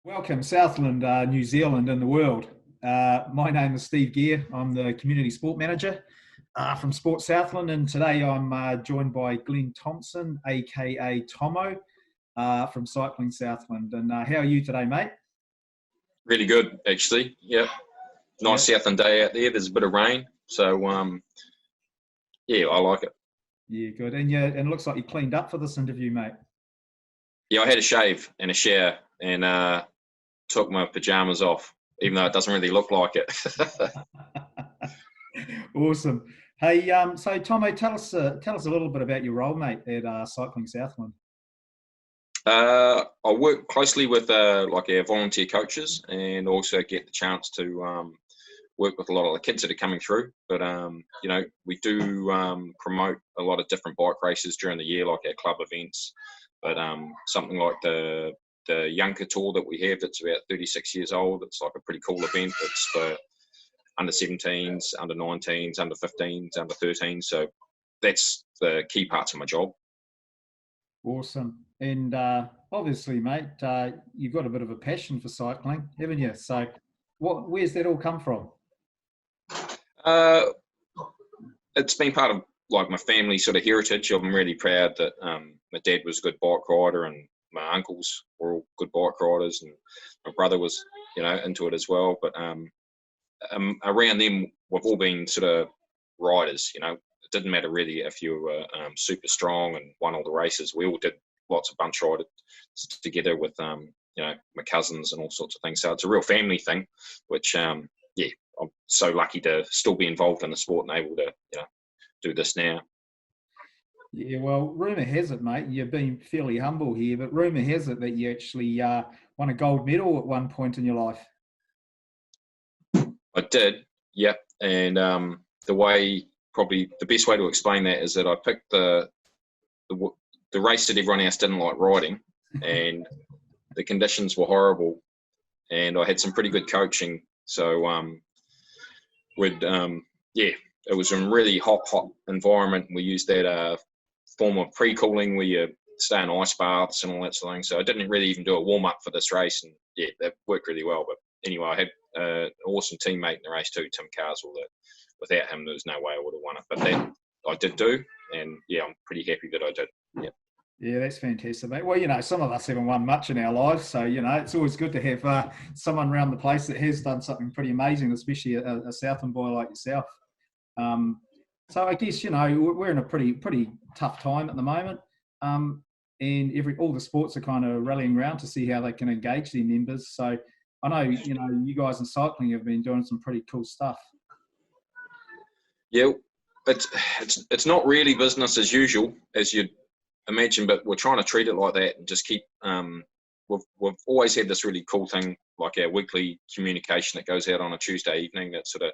Welcome, Southland, New Zealand, and the world. My name is Steve Gear. I'm the Community Sport Manager from Sport Southland, and today I'm joined by Glen Thomson, aka Tomo, from Cycling Southland. And how are you today, mate? Really good, actually. Yeah, nice Southland day out there. There's a bit of rain, so yeah, I like it. Yeah, good. And it looks like you cleaned up for this interview, mate. Yeah, I had a shave and a shower and took my pajamas off, even though it doesn't really look like it. Awesome. Hey, so Tomo, tell us a little bit about your role, mate, at Cycling Southland. I work closely with like our volunteer coaches, and also get the chance to work with a lot of the kids that are coming through. But you know, we do promote a lot of different bike races during the year, like our club events. But something like the Younker Tour that we have, that's about 36 years old. It's like a pretty cool event. It's for under 17s, under 19s, under 15s, under 13s. So that's the key parts of my job. Awesome. And obviously, mate, you've got a bit of a passion for cycling, haven't you? So where's that all come from? It's been part of like my family sort of heritage. I'm really proud that my dad was a good bike rider, and my uncles were all good bike riders, and my brother was, you know, into it as well. But around them, we've all been sort of riders. You know, it didn't matter really if you were super strong and won all the races. We all did lots of bunch riding together with you know, my cousins and all sorts of things. So it's a real family thing, which yeah, I'm so lucky to still be involved in the sport and able to, you know, do this now. Yeah, well, rumour has it, mate, you've been fairly humble here, but rumour has it that you actually won a gold medal at one point in your life. I did, yeah. And probably the best way to explain that is that I picked the race that everyone else didn't like riding, and the conditions were horrible, and I had some pretty good coaching. So yeah, it was a really hot environment. We used that form of pre-cooling where you stay in ice baths and all that sort of thing. So I didn't really even do a warm-up for this race, and yeah, that worked really well. But anyway, I had an awesome teammate in the race too, Tim Carswell, that without him, there's no way I would have won it. But that I did do, and yeah, I'm pretty happy that I did. Yeah. Yeah, that's fantastic, mate. Well, you know, some of us haven't won much in our lives, so, you know, it's always good to have someone around the place that has done something pretty amazing, especially a Southland boy like yourself. So I guess, you know, we're in a pretty tough time at the moment, and all the sports are kind of rallying around to see how they can engage their members. So I know, you know, you guys in cycling have been doing some pretty cool stuff. Yeah, it's not really business as usual, as you'd imagine, but we're trying to treat it like that and just keep. We've always had this really cool thing, like our weekly communication that goes out on a Tuesday evening, that sort of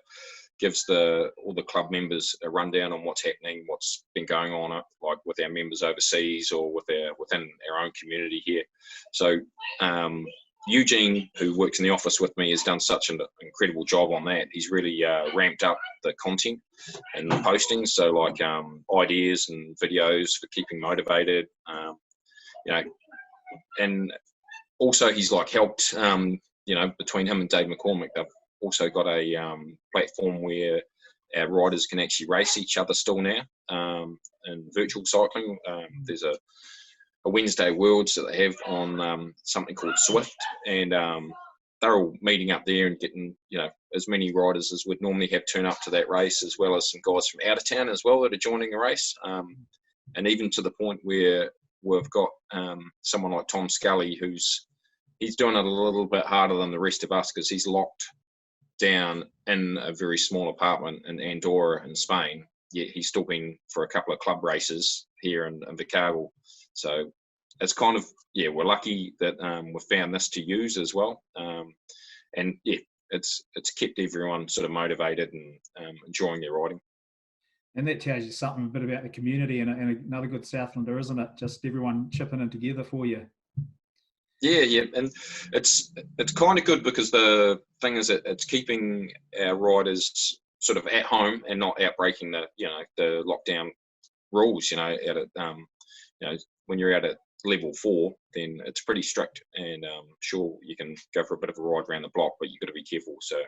gives all the club members a rundown on what's happening, what's been going on, like with our members overseas or within our own community here. So Eugene, who works in the office with me, has done such an incredible job on that. He's really ramped up the content and the postings, so like ideas and videos for keeping motivated, you know, and also he's like helped, you know, between him and Dave McCormick, they've also got a platform where our riders can actually race each other still now, in virtual cycling. There's a Wednesday Worlds that they have on something called Swift, and they're all meeting up there and getting, you know, as many riders as would normally have turn up to that race, as well as some guys from out of town as well that are joining the race, and even to the point where we've got someone like Tom Scully, he's doing it a little bit harder than the rest of us, because he's locked down in a very small apartment in Andorra in Spain, yet he's still been for a couple of club races here in Vicargo. So it's kind of, yeah, we're lucky that we've found this to use as well, and yeah, it's kept everyone sort of motivated and enjoying their riding. And that tells you something a bit about the community, and another good Southlander, isn't it? Just everyone chipping in together for you. Yeah, and it's kind of good, because the thing is that it's keeping our riders sort of at home and not out breaking the lockdown rules. You know, you know, when you're out at level 4, then it's pretty strict, and sure, you can go for a bit of a ride around the block, but you've got to be careful. So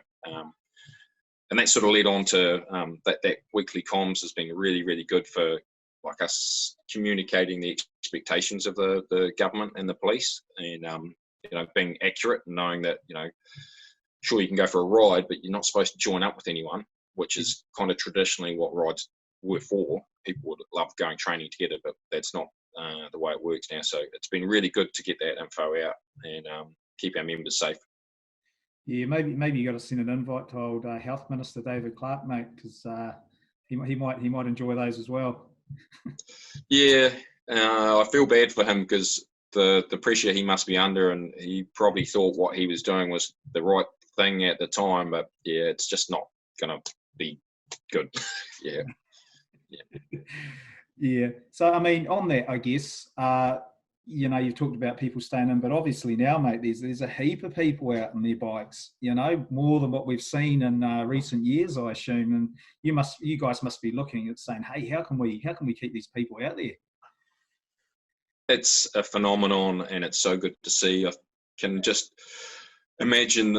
and that sort of led on to that weekly comms has been really, really good for like us communicating the expectations of the government and the police, and being accurate and knowing that sure, you can go for a ride, but you're not supposed to join up with anyone, which is kind of traditionally what rides were for. People would love going training together, but that's not the way it works now. So it's been really good to get that info out and keep our members safe. Yeah, maybe you got to send an invite to old Health Minister David Clark, mate, because he might enjoy those as well. Yeah, I feel bad for him because the pressure he must be under, and he probably thought what he was doing was the right thing at the time, but yeah, it's just not going to be good. Yeah. Yeah. So I mean, on that, I guess you've talked about people staying in, but obviously now, mate, there's a heap of people out on their bikes. More than what we've seen in recent years, I assume. And you guys must be looking at saying, hey, how can we keep these people out there? It's a phenomenon, and it's so good to see. I can just imagine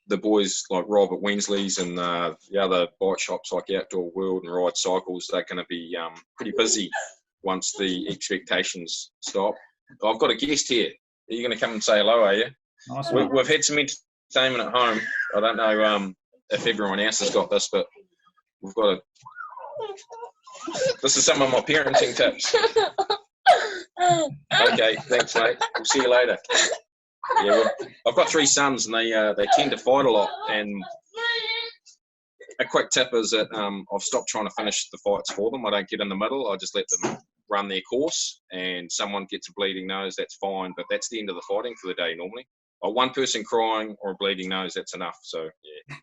the boys like Rob at Wensley's and the other bike shops like Outdoor World and Ride Cycles. They're going to be pretty busy once the expectations stop. I've got a guest here. Are you going to come and say hello, are you? Nice. We've had some entertainment at home. I don't know if everyone else has got this, but we've got this is some of my parenting tips. Okay, thanks, mate. We'll see you later. Yeah, I've got 3 sons, and they tend to fight a lot. And a quick tip is that I've stopped trying to finish the fights for them. I don't get in the middle. I just let them run their course, and someone gets a bleeding nose, that's fine. But that's the end of the fighting for the day normally. One person crying or a bleeding nose, that's enough. So yeah.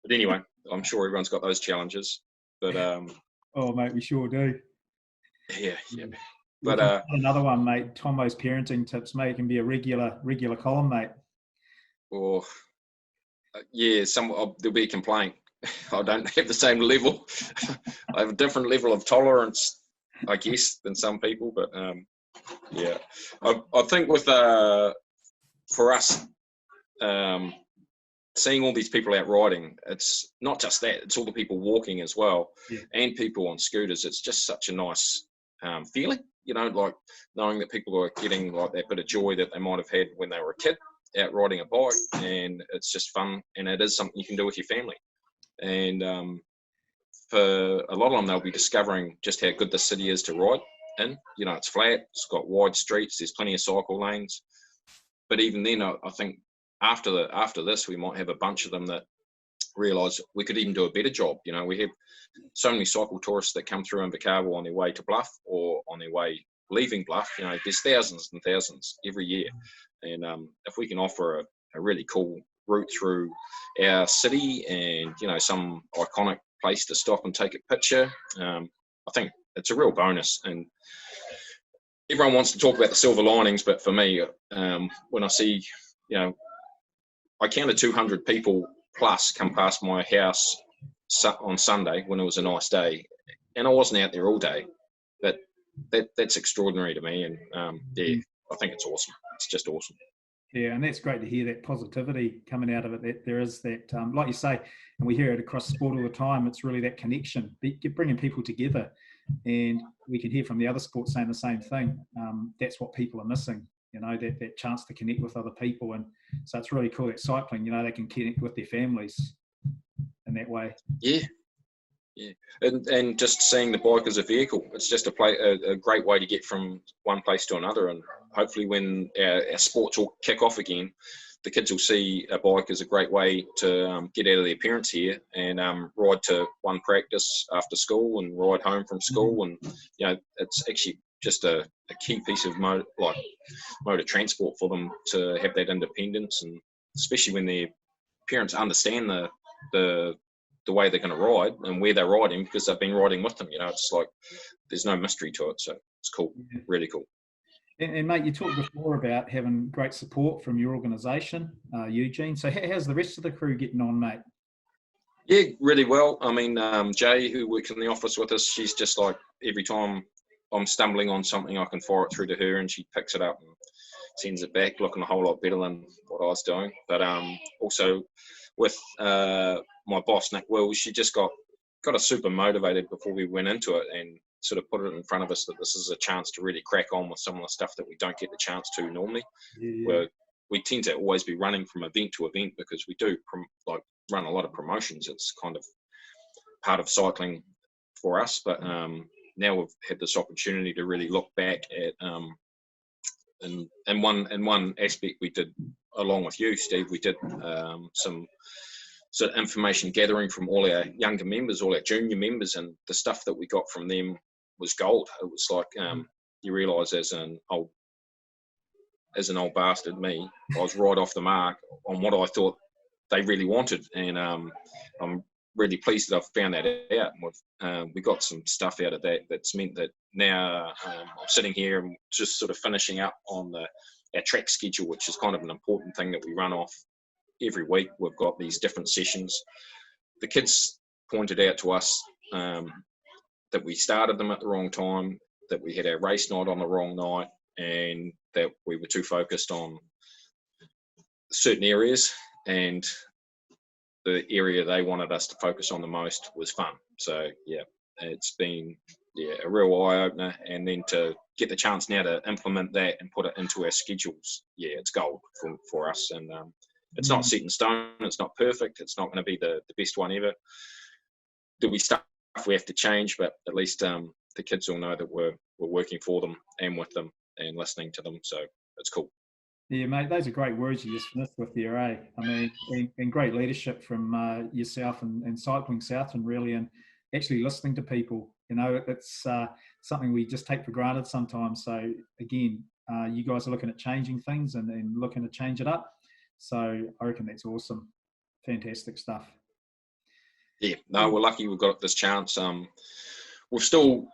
But anyway, I'm sure everyone's got those challenges. But oh, mate, we sure do. Yeah. But another one, mate. Tomo's parenting tips, mate, can be a regular column, mate. Or yeah, there'll be a complaint. I don't have the same level. I have a different level of tolerance, I guess, than some people. But yeah, I think with for us, seeing all these people out riding, it's not just that; it's all the people walking as well, and people on scooters. It's just such a nice feeling. Like knowing that people are getting like that bit of joy that they might have had when they were a kid out riding a bike, and it's just fun, and it is something you can do with your family. And for a lot of them, they'll be discovering just how good the city is to ride in. It's flat, it's got wide streets, there's plenty of cycle lanes. But even then, I think after this, we might have a bunch of them that realise we could even do a better job. We have so many cycle tourists that come through Invercargill on their way to Bluff or on their way leaving Bluff. There's thousands and thousands every year. And if we can offer a really cool route through our city and, some iconic place to stop and take a picture, I think it's a real bonus. And everyone wants to talk about the silver linings, but for me, when I see, I counted 200 people plus come past my house on Sunday when it was a nice day, and I wasn't out there all day, but that's extraordinary to me. And I think it's awesome. It's just awesome. Yeah, and that's great to hear that positivity coming out of it. That there is that, like you say, and we hear it across sport all the time. It's really that connection, bringing people together, and we can hear from the other sports saying the same thing. That's what people are missing. That chance to connect with other people, and so it's really cool that cycling. They can connect with their families in that way. Yeah, and just seeing the bike as a vehicle, it's just a great way to get from one place to another. And hopefully, when our sports will kick off again, the kids will see a bike as a great way to get out of their parents here and ride to one practice after school and ride home from school. And it's actually just a key piece of mode of transport for them to have that independence, and especially when their parents understand the way they're going to ride and where they're riding because they've been riding with them. It's like there's no mystery to it, so it's cool. Really cool. And mate, you talked before about having great support from your organisation, Eugene. So how's the rest of the crew getting on, mate? Yeah, really well. I mean, Jay, who works in the office with us, she's just like every time I'm stumbling on something, I can fire it through to her, and she picks it up and sends it back, looking a whole lot better than what I was doing. But also with my boss Nick Wills, she just got us super motivated before we went into it, and sort of put it in front of us that this is a chance to really crack on with some of the stuff that we don't get the chance to normally. Yeah. Where we tend to always be running from event to event because we do run a lot of promotions. It's kind of part of cycling for us, but now we've had this opportunity to really look back at in one aspect we did along with you, Steve. We did some sort of information gathering from all our younger members, all our junior members, and the stuff that we got from them was gold. It was like you realise as an old bastard, me, I was right off the mark on what I thought they really wanted, and I'm really pleased that I've found that out. And we got some stuff out of that that's meant that now I'm sitting here and just sort of finishing up on our track schedule, which is kind of an important thing that we run off every week. We've got these different sessions. The kids pointed out to us that we started them at the wrong time, that we had our race night on the wrong night, and that we were too focused on certain areas, and the area they wanted us to focus on the most was fun. So yeah, it's been a real eye-opener, and then to get the chance now to implement that and put it into our schedules, it's gold for us. And it's not set in stone, it's not perfect, it's not going to be the best one ever. There'll be stuff we have to change, but at least the kids will know that we're working for them and with them and listening to them, so it's cool. Yeah, mate, those are great words you just finished with there, eh? I mean, and great leadership from yourself and Cycling Southland, really, and actually listening to people. You know, it's something we just take for granted sometimes. So, again, you guys are looking at changing things and looking to change it up. So, I reckon that's awesome. Fantastic stuff. Yeah, no, we're lucky we've got this chance. We've still...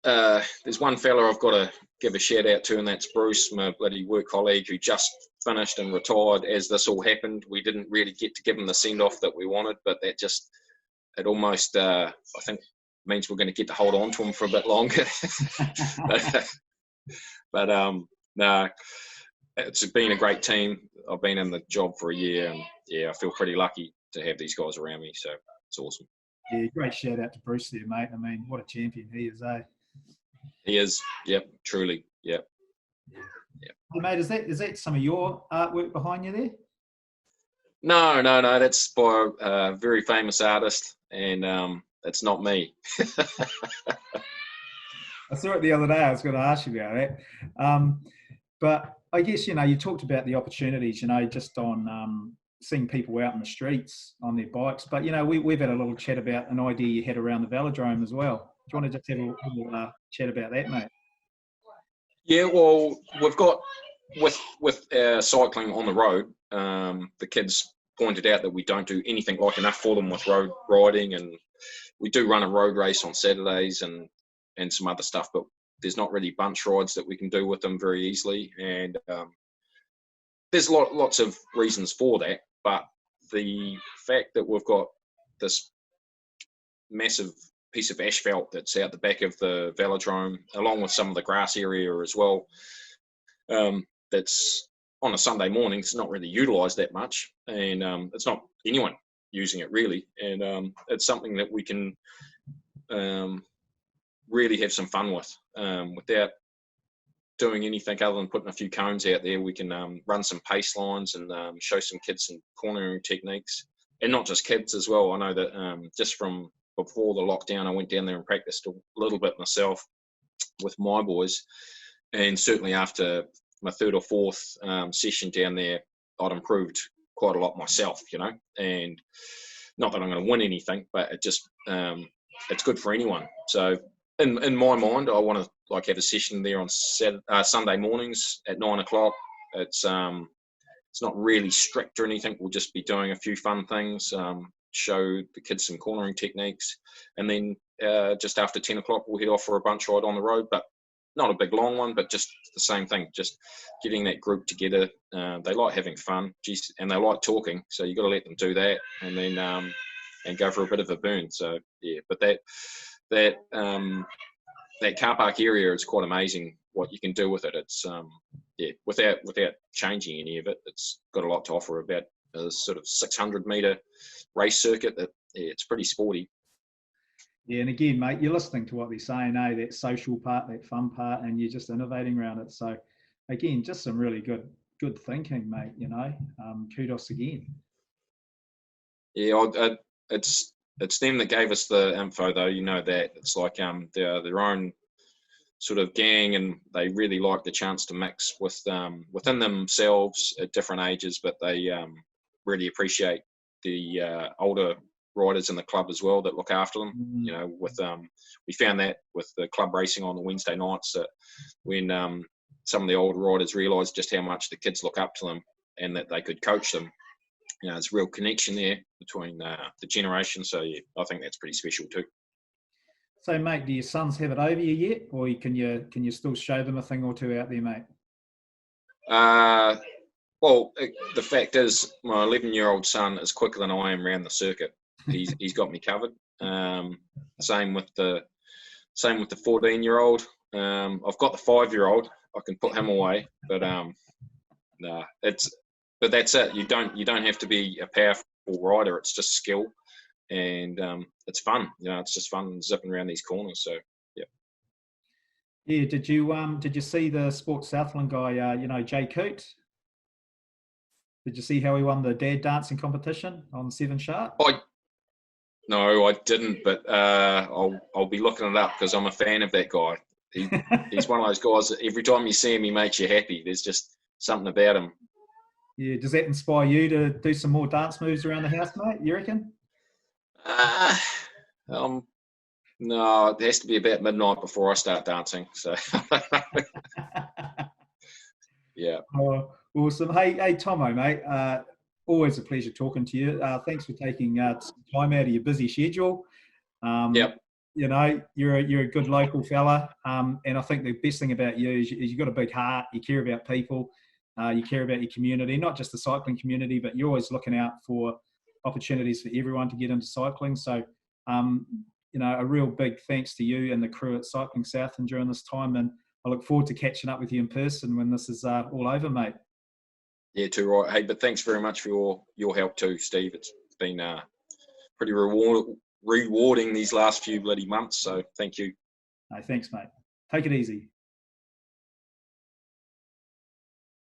there's one fella I've got to give a shout out to, and that's Bruce, my bloody work colleague, who just finished and retired as this all happened. We didn't really get to give him the send-off that we wanted, but it almost, I think, means we're going to get to hold on to him for a bit longer. but no, it's been a great team. I've been in the job for a year, and I feel pretty lucky to have these guys around me, so it's awesome. Yeah, great shout out to Bruce there, mate. I mean, what a champion he is, eh? He is, yep, truly, yep. Hey, mate, is that some of your artwork behind you there? No, that's by a very famous artist, and it's not me. I saw it the other day. I was going to ask you about that. But I guess, you talked about the opportunities, just on seeing people out in the streets on their bikes. But, we've had a little chat about an idea you had around the velodrome as well. Do you want to just have a little chat about that, mate? Yeah, well, we've got, with cycling on the road, the kids pointed out that we don't do anything like enough for them with road riding, and we do run a road race on Saturdays and some other stuff, but there's not really bunch rides that we can do with them very easily, and there's lots of reasons for that, but the fact that we've got this massive piece of asphalt that's out the back of the velodrome, along with some of the grass area as well, that's on a Sunday morning, it's not really utilised that much, and it's not anyone using it really, and it's something that we can really have some fun with without doing anything other than putting a few cones out there. We can run some pace lines and show some kids some cornering techniques, and not just kids as well. I know that just from before the lockdown, I went down there and practiced a little bit myself with my boys, and certainly after my third or fourth session down there, I'd improved quite a lot myself, and not that I'm going to win anything, but it just it's good for anyone. So in my mind, I want to have a session there on Sunday mornings at 9 o'clock. It's not really strict or anything. We'll just be doing a few fun things, show the kids some cornering techniques, and then just after 10 o'clock, we'll head off for a bunch ride on the road, but not a big long one, but just the same thing, just getting that group together. They like having fun, and they like talking, so you got to let them do that, and then and go for a bit of a burn. So yeah, but that that car park area is quite amazing what you can do with it. It's without changing any of it, it's got a lot to offer. About a sort of 600-meter race circuit that it's pretty sporty. Yeah, and again, mate, you're listening to what they're saying, eh? That social part, that fun part, and you're just innovating around it. So, again, just some really good thinking, mate. Kudos again. Yeah, it's them that gave us the info, though. You know that it's like they're their own sort of gang, and they really like the chance to mix with within themselves at different ages, but they really appreciate the older riders in the club as well that look after them. You know, with we found that with the club racing on the Wednesday nights, that when some of the older riders realised just how much the kids look up to them and that they could coach them, you know, there's a real connection there between the generations. So yeah, I think that's pretty special too. So, mate, do your sons have it over you yet, or can you still show them a thing or two out there, mate? Well, the fact is, my 11-year-old son is quicker than I am around the circuit. He's got me covered. Same with the 14-year-old. I've got the 5-year-old. I can put him away, but but that's it. You don't have to be a powerful rider. It's just skill, and it's fun. You know, it's just fun zipping around these corners. So yeah. Yeah. Did you see the Sport Southland guy? Jay Coote. Did you see how he won the dad dancing competition on 7 Sharp? No, I didn't, but I'll be looking it up because I'm a fan of that guy. He's one of those guys that every time you see him, he makes you happy. There's just something about him. Yeah, does that inspire you to do some more dance moves around the house, mate? You reckon? No, it has to be about midnight before I start dancing. So, yeah. Oh, awesome. Hey, Tomo, mate. Always a pleasure talking to you. Thanks for taking some time out of your busy schedule. Yep. You know, you're a good local fella, and I think the best thing about you is you've got a big heart. You care about people. You care about your community, not just the cycling community, but you're always looking out for opportunities for everyone to get into cycling. So, a real big thanks to you and the crew at Cycling Southland during this time, and I look forward to catching up with you in person when this is all over, mate. Yeah, too right. Hey, but thanks very much for your help too, Steve. It's been pretty rewarding these last few bloody months. So thank you. Thanks, mate. Take it easy.